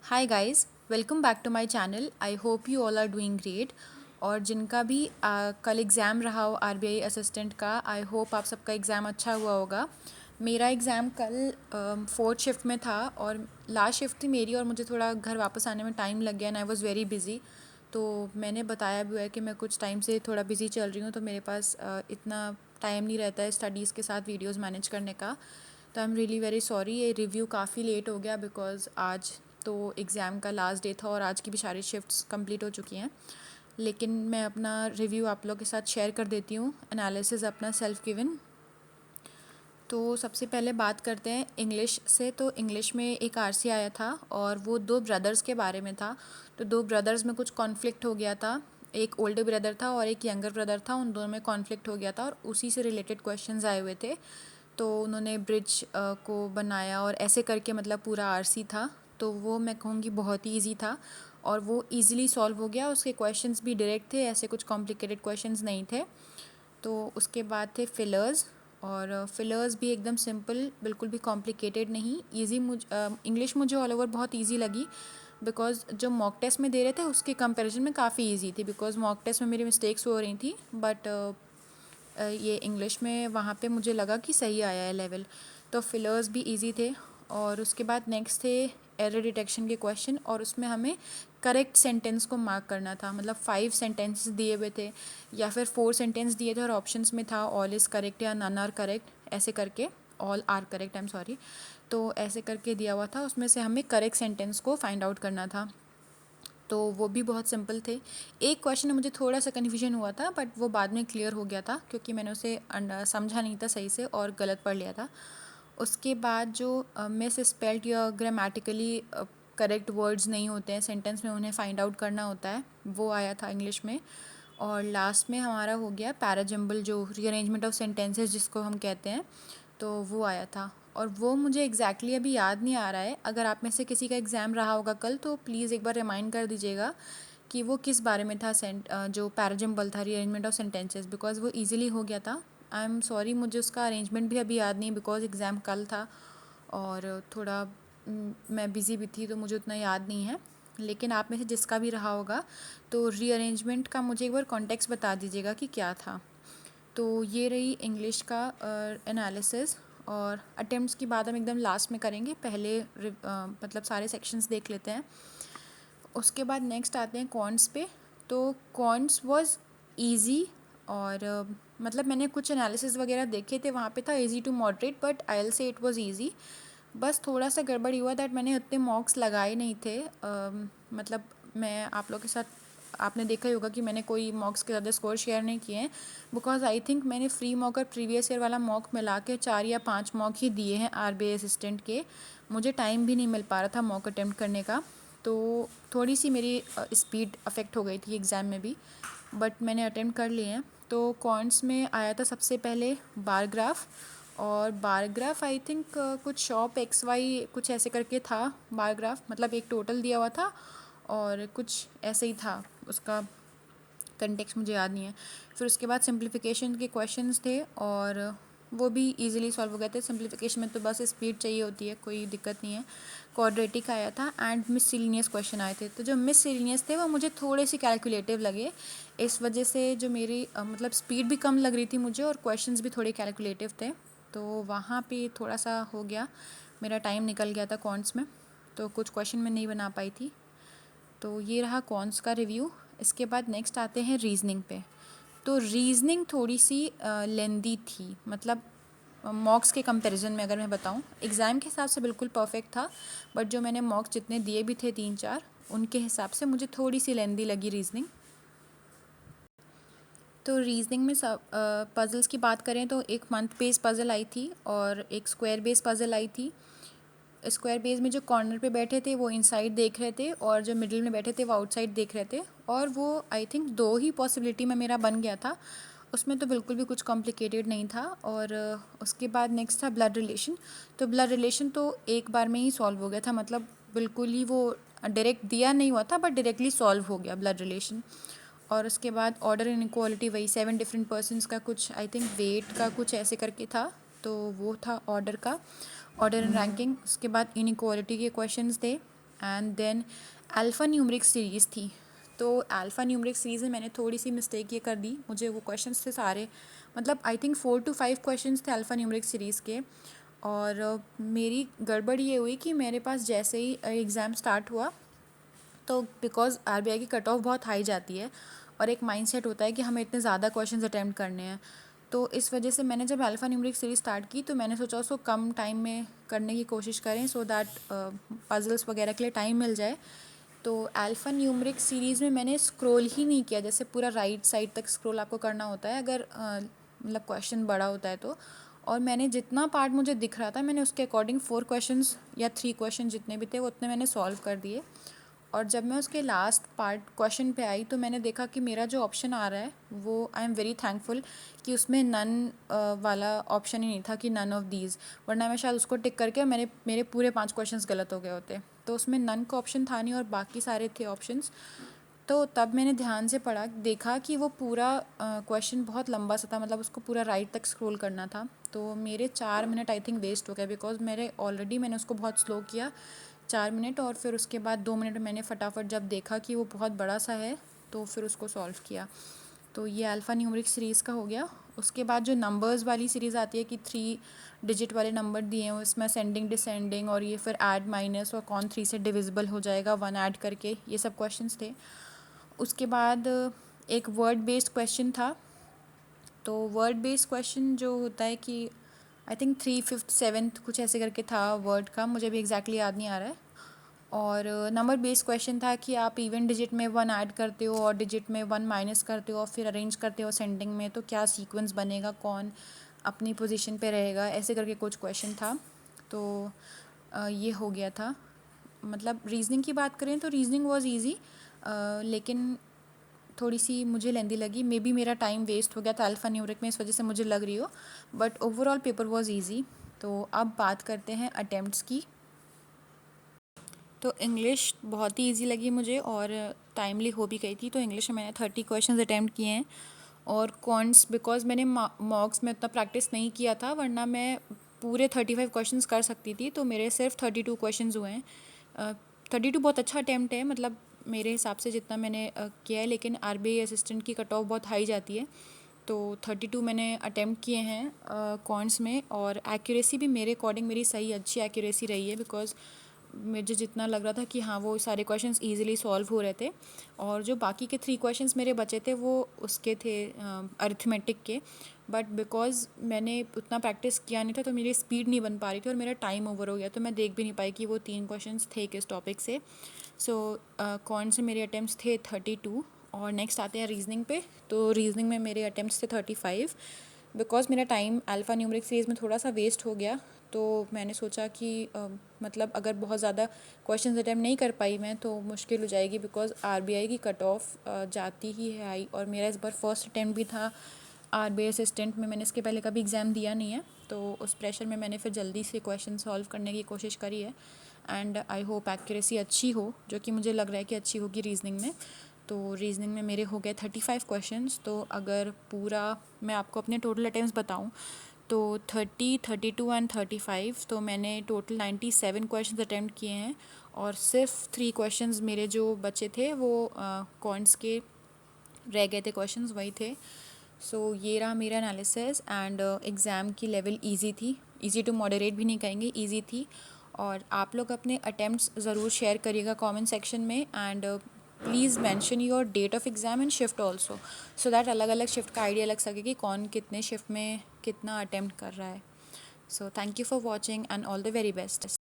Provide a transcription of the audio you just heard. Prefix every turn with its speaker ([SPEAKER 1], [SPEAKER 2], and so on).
[SPEAKER 1] Hi guys, welcome back to my channel. I hope you all are doing great. और जिनका भी कल exam रहा हो आरबीआई असिस्टेंट का, आई होप आप सबका एग्ज़ाम अच्छा हुआ होगा। मेरा एग्ज़ाम कल फोर्थ शिफ्ट में था और लास्ट शिफ्ट थी मेरी, और मुझे थोड़ा घर वापस आने में टाइम लग गया and I was very busy. तो मैंने बताया भी हुआ है कि मैं कुछ टाइम से थोड़ा बिज़ी चल रही हूँ, तो मेरे पास इतना टाइम नहीं रहता है स्टडीज़ के साथ वीडियोज़ मैनेज करने का। तो I am really very sorry, ये रिव्यू काफ़ी लेट हो गया बिकॉज़ आज तो एग्ज़ाम का लास्ट डे था और आज की भी सारी शिफ्ट्स कंप्लीट हो चुकी हैं। लेकिन मैं अपना रिव्यू आप लोग के साथ शेयर कर देती हूँ, एनालिसिस अपना सेल्फ गिवन। तो सबसे पहले बात करते हैं इंग्लिश से। तो इंग्लिश में एक आरसी आया था और वो दो ब्रदर्स के बारे में था। तो दो ब्रदर्स में कुछ कॉन्फ्लिक्ट हो गया था। एक ओल्डर ब्रदर था और एक यंगर ब्रदर था, उन दोनों में कॉन्फ्लिक्ट हो गया था और उसी से रिलेटेड क्वेश्चंस आए हुए थे। तो उन्होंने ब्रिज को बनाया और ऐसे करके मतलब पूरा आरसी था। तो वो मैं कहूँगी बहुत ही ईजी था और वो ईज़िली सॉल्व हो गया। उसके क्वेश्चंस भी डायरेक्ट थे, ऐसे कुछ कॉम्प्लिकेटेड क्वेश्चंस नहीं थे। तो उसके बाद थे फिलर्स, और फिलर्स भी एकदम सिंपल, बिल्कुल भी कॉम्प्लिकेटेड नहीं, ईजी। इंग्लिश मुझे ऑल ओवर बहुत ईजी लगी बिकॉज जो मॉक टेस्ट में दे रहे थे उसके कंपैरिजन में काफ़ी ईजी थी, बिकॉज मॉक टेस्ट में मेरी मिस्टेक्स हो रही थी। बट ये इंग्लिश में वहाँ पे मुझे लगा कि सही आया है लेवल। तो फिलर्स भी इजी थे। और उसके बाद नेक्स्ट थे एरर डिटेक्शन के क्वेश्चन, और उसमें हमें करेक्ट सेंटेंस को मार्क करना था। मतलब 5 सेंटेंसेस दिए हुए थे या फिर 4 सेंटेंस दिए थे और ऑप्शंस में था ऑल इज़ करेक्ट या नन आर करेक्ट, ऐसे करके। All are correct, I am sorry. तो ऐसे करके दिया हुआ था, उसमें से हमें करेक्ट सेंटेंस को फाइंड आउट करना था। तो वो भी बहुत सिंपल थे। एक क्वेश्चन में मुझे थोड़ा सा कन्फ्यूजन हुआ था, बट वो बाद में क्लियर हो गया था क्योंकि मैंने उसे समझा नहीं था सही से और गलत पढ़ लिया था। उसके बाद जो मिस स्पेल्ड या ग्रामेटिकली करेक्ट वर्ड्स नहीं होते हैं सेंटेंस में, उन्हें फाइंड आउट करना होता है, वो आया था इंग्लिश में। और लास्ट में हमारा हो गया पैराजम्बल, जो रीअरेंजमेंट ऑफ सेंटेंसेस जिसको हम कहते हैं, तो वो आया था। और वो मुझे एग्जैक्टली अभी याद नहीं आ रहा है। अगर आप में से किसी का एग्ज़ाम रहा होगा कल, तो प्लीज़ एक बार रिमाइंड कर दीजिएगा कि वो किस बारे में था। जो पैराजम्बल था, रीअरेंजमेंट ऑफ सेंटेंसेस, बिकॉज वो ईजिली हो गया था। आई एम सॉरी, मुझे उसका अरेंजमेंट भी अभी याद नहीं, बिकॉज एग्ज़ाम कल था और थोड़ा मैं बिज़ी भी थी, तो मुझे उतना याद नहीं है। लेकिन आप में से जिसका भी रहा होगा, तो रीअरेंजमेंट का मुझे एक बार कॉन्टेक्स्ट बता दीजिएगा कि क्या था। तो ये रही इंग्लिश का एनालिसिस। और अटेम्प्ट्स की बात हम एकदम लास्ट में करेंगे, पहले मतलब सारे सेक्शंस देख लेते हैं। उसके बाद नेक्स्ट आते हैं कॉन्स पे। तो कॉन्स वाज इजी। और मतलब मैंने कुछ एनालिसिस वगैरह देखे थे, वहाँ पे था easy to moderate, but I will say it was easy. बस थोड़ा सा गड़बड़ी हुआ दैट मैंने उतने मॉक्स लगाए नहीं थे। मतलब मैं आप लोग के साथ, आपने देखा ही होगा कि मैंने कोई मॉक्स के ज़्यादा स्कोर शेयर नहीं किए हैं, बिकॉज आई थिंक मैंने फ्री मॉक और प्रीवियस ईयर वाला मॉक मिला के 4 या 5 मॉक ही दिए हैं आरबीआई असिस्टेंट के। मुझे टाइम भी नहीं मिल पा रहा था मॉक अटेम्प्ट करने का, तो थोड़ी सी मेरी स्पीड अफेक्ट हो गई थी एग्ज़ाम में भी, बट मैंने अटेम्प्ट कर लिए हैं। तो कॉन्ट्स में आया था सबसे पहले बार ग्राफ। और बार ग्राफ आई थिंक कुछ शॉप एक्स वाई कुछ ऐसे करके था बार ग्राफ, मतलब एक टोटल दिया हुआ था और कुछ ऐसे ही था, उसका कंटेक्स्ट मुझे याद नहीं है। फिर उसके बाद सिंप्लीफिकेशन के क्वेश्चंस थे और वो भी इजीली सॉल्व हो गए थे। सिंप्लीफिकेशन में तो बस स्पीड चाहिए होती है, कोई दिक्कत नहीं है। क्वाड्रेटिक आया था एंड मिससेलेनियस क्वेश्चन आए थे। तो जो मिससेलेनियस थे वो मुझे थोड़े से कैलकुलेटिव लगे, इस वजह से जो मेरी मतलब स्पीड भी कम लग रही थी मुझे और क्वेश्चंस भी थोड़े कैलकुलेटिव थे, तो वहाँ पे थोड़ा सा हो गया, मेरा टाइम निकल गया था कॉन्ट्स में, तो कुछ क्वेश्चन मैं नहीं बना पाई थी। तो ये रहा कॉन्स का रिव्यू। इसके बाद नेक्स्ट आते हैं रीजनिंग पे। तो रीजनिंग थोड़ी सी लेंदी थी, मतलब मॉक्स के कंपैरिजन में अगर मैं बताऊं, एग्ज़ाम के हिसाब से बिल्कुल परफेक्ट था, बट जो मैंने मॉक्स जितने दिए भी थे 3-4, उनके हिसाब से मुझे थोड़ी सी लेंदी लगी रीजनिंग। तो रीजनिंग में सब पज़ल्स की बात करें तो एक मंथ बेस्ड पज़ल आई थी और एक स्क्वायर बेस्ड पज़ल आई थी। स्क्वायर बेस में जो कॉर्नर पे बैठे थे वो इनसाइड देख रहे थे और जो मिडिल में बैठे थे वो आउटसाइड देख रहे थे, और वो आई थिंक 2 ही पॉसिबिलिटी में मेरा बन गया था, उसमें तो बिल्कुल भी कुछ कॉम्प्लिकेटेड नहीं था। और उसके बाद नेक्स्ट था ब्लड रिलेशन। तो ब्लड रिलेशन तो एक बार में ही सॉल्व हो गया था, मतलब बिल्कुल ही वो डायरेक्ट दिया नहीं हुआ था बट डायरेक्टली सॉल्व हो गया ब्लड रिलेशन। और उसके बाद ऑर्डर इनइक्वालिटी, वही 7 डिफरेंट पर्सन्स का कुछ आई थिंक वेट का कुछ ऐसे करके था, तो वो था ऑर्डर का, ऑर्डर एंड रैंकिंग। उसके बाद इनइक्वालिटी के क्वेश्चंस थे। And then alpha numeric series थी। तो अल्फ़ा न्यूमरिक सीरीज़ में मैंने थोड़ी सी मिस्टेक ये कर दी, मुझे वो क्वेश्चंस थे सारे, मतलब आई थिंक 4 to 5 क्वेश्चंस थे अल्फ़ा न्यूमरिक सीरीज़ के। और मेरी गड़बड़ ये हुई कि मेरे पास जैसे ही एग्ज़ाम स्टार्ट हुआ, तो बिकॉज़ आरबीआई की कट ऑफ बहुत हाई जाती है और एक माइंडसेट होता है कि हमें इतने ज़्यादा क्वेश्चंस अटेम्प्ट करने हैं, तो इस वजह से मैंने जब अल्फ़ा न्यूमरिक सीरीज़ स्टार्ट की तो मैंने सोचा उसको कम टाइम में करने की कोशिश करें, सो दैट पजल्स वगैरह के लिए टाइम मिल जाए। तो अल्फ़ा न्यूमरिक सीरीज़ में मैंने स्क्रॉल ही नहीं किया, जैसे पूरा राइट साइड तक स्क्रॉल आपको करना होता है अगर मतलब क्वेश्चन बड़ा होता है तो। और मैंने जितना पार्ट मुझे दिख रहा था मैंने उसके अकॉर्डिंग 4 क्वेश्चंस या 3 क्वेश्चन जितने भी थे उतने मैंने सॉल्व कर दिए। और जब मैं उसके लास्ट पार्ट क्वेश्चन पे आई तो मैंने देखा कि मेरा जो ऑप्शन आ रहा है वो आई एम वेरी थैंकफुल कि उसमें नन वाला ऑप्शन ही नहीं था कि नन ऑफ दीज, वरना मैं शायद उसको टिक करके मेरे पूरे 5 क्वेश्चंस गलत हो गए होते। तो उसमें नन का ऑप्शन था नहीं और बाकी सारे थे ऑप्शंस। तो तब मैंने ध्यान से पढ़ा, देखा कि वो पूरा क्वेश्चन बहुत लंबा सा था, मतलब उसको पूरा राइट तक स्क्रॉल करना था। तो मेरे 4 मिनट आई थिंक वेस्ट हो गए, बिकॉज मैंने उसको बहुत स्लो किया 4 मिनट, और फिर उसके बाद 2 मिनट मैंने फटाफट जब देखा कि वो बहुत बड़ा सा है तो फिर उसको सॉल्व किया। तो ये अल्फ़ा न्यूमरिक सीरीज़ का हो गया। उसके बाद जो नंबर्स वाली सीरीज़ आती है कि 3 डिजिट वाले नंबर दिए हैं उसमें असेंडिंग डिसेंडिंग, और ये फिर ऐड माइनस और कौन 3 से डिविजिबल हो जाएगा 1 ऐड करके, ये सब क्वेश्चंस थे। उसके बाद एक वर्ड बेस्ड क्वेश्चन था। तो वर्ड बेस्ड क्वेश्चन जो होता है कि आई थिंक 3, 5th, 7th कुछ ऐसे करके था वर्ड का, मुझे भी एग्जैक्टली याद नहीं आ रहा है। और नंबर बेस्ड क्वेश्चन था कि आप इवन डिजिट में 1 ऐड करते हो और डिजिट में 1 माइनस करते हो और फिर अरेंज करते हो असेंडिंग में, तो क्या सीक्वेंस बनेगा, कौन अपनी पोजीशन पे रहेगा, ऐसे करके कुछ क्वेश्चन था। तो ये हो गया था। मतलब रीजनिंग की बात करें तो रीजनिंग वाज इजी, लेकिन थोड़ी सी मुझे लेंदी लगी, मे बी मेरा टाइम वेस्ट हो गया था अल्फ़ा न्यूमरिक में, इस वजह से मुझे लग रही हो, but overall paper was easy. तो अब बात करते हैं अटेम्प्ट्स की। तो इंग्लिश बहुत ही इजी लगी मुझे और टाइमली हो भी गई थी, तो इंग्लिश में मैंने 30 क्वेश्चंस अटैम्प्ट किए हैं। और कॉन्ट्स बिकॉज मैंने मॉक्स में उतना प्रैक्टिस नहीं किया था, वरना मैं पूरे 35 क्वेश्चंस कर सकती थी, तो मेरे सिर्फ 32 क्वेश्चंस हुए हैं। 32 बहुत अच्छा अटैम्प्ट है, मतलब मेरे हिसाब से जितना मैंने किया है, लेकिन आरबीआई असिस्टेंट की कट ऑफ बहुत हाई जाती है, तो 32 मैंने अटैम्प्ट किए हैं कॉन्ट्स में। और एक्यूरेसी भी मेरे अकॉर्डिंग मेरी सही अच्छी एक्यूरेसी रही है, बिकॉज मुझे जितना लग रहा था कि हाँ वो सारे क्वेश्चंस इजीली सॉल्व हो रहे थे। और जो बाकी के 3 क्वेश्चंस मेरे बचे थे वो उसके थे अरिथमेटिक के, बट बिकॉज मैंने उतना प्रैक्टिस किया नहीं था तो मेरी स्पीड नहीं बन पा रही थी और मेरा टाइम ओवर हो गया, तो मैं देख भी नहीं पाई कि वो 3 क्वेश्चंस थे किस टॉपिक से। सो कौन से मेरे अटैम्प्ट्स थे 32। और नेक्स्ट आते हैं रीजनिंग पे। तो रीजनिंग में मेरे अटैम्प्ट्स थे 35। बिकॉज मेरा टाइम अल्फ़ा न्यूमरिक सीरीज़ में थोड़ा सा वेस्ट हो गया, तो मैंने सोचा कि मतलब अगर बहुत ज़्यादा क्वेश्चन अटैम्प्ट नहीं कर पाई मैं तो मुश्किल हो जाएगी, बिकॉज आरबीआई की कट ऑफ जाती ही है हाई, और मेरा इस बार फर्स्ट अटैम्प्ट भी था आरबीआई असिस्टेंट में, मैंने इसके पहले कभी एग्ज़ाम दिया नहीं है, तो उस प्रेशर में मैंने फिर जल्दी से क्वेश्चन सॉल्व करने की कोशिश करी है। एंड आई होप एक्यूरेसी अच्छी हो, जो कि मुझे लग रहा है कि अच्छी होगी रीजनिंग में। तो रीजनिंग में मेरे हो गए 35 क्वेश्चंस। तो अगर पूरा मैं आपको अपने टोटल अटेम्प्ट्स बताऊं तो 30, 32 एंड 35, तो मैंने टोटल 97 क्वेश्चंस अटेम्प्ट किए हैं। और सिर्फ 3 क्वेश्चंस मेरे जो बचे थे वो कॉन्ट्स के रह गए थे, क्वेश्चंस वही थे। सो ये रहा मेरा एनालिसिस। एंड एग्ज़ाम की लेवल इजी थी, इजी टू मॉडरेट भी नहीं कहेंगे, इजी थी। और आप लोग अपने अटेम्प्ट्स ज़रूर शेयर करिएगा कमेंट सेक्शन में, and please mention your date of exam and shift also, so that अलग अलग शिफ्ट का आइडिया लग सके कि कौन कितने शिफ्ट में कितना अटेम्प्ट कर रहा है। So thank you for watching and all the very best.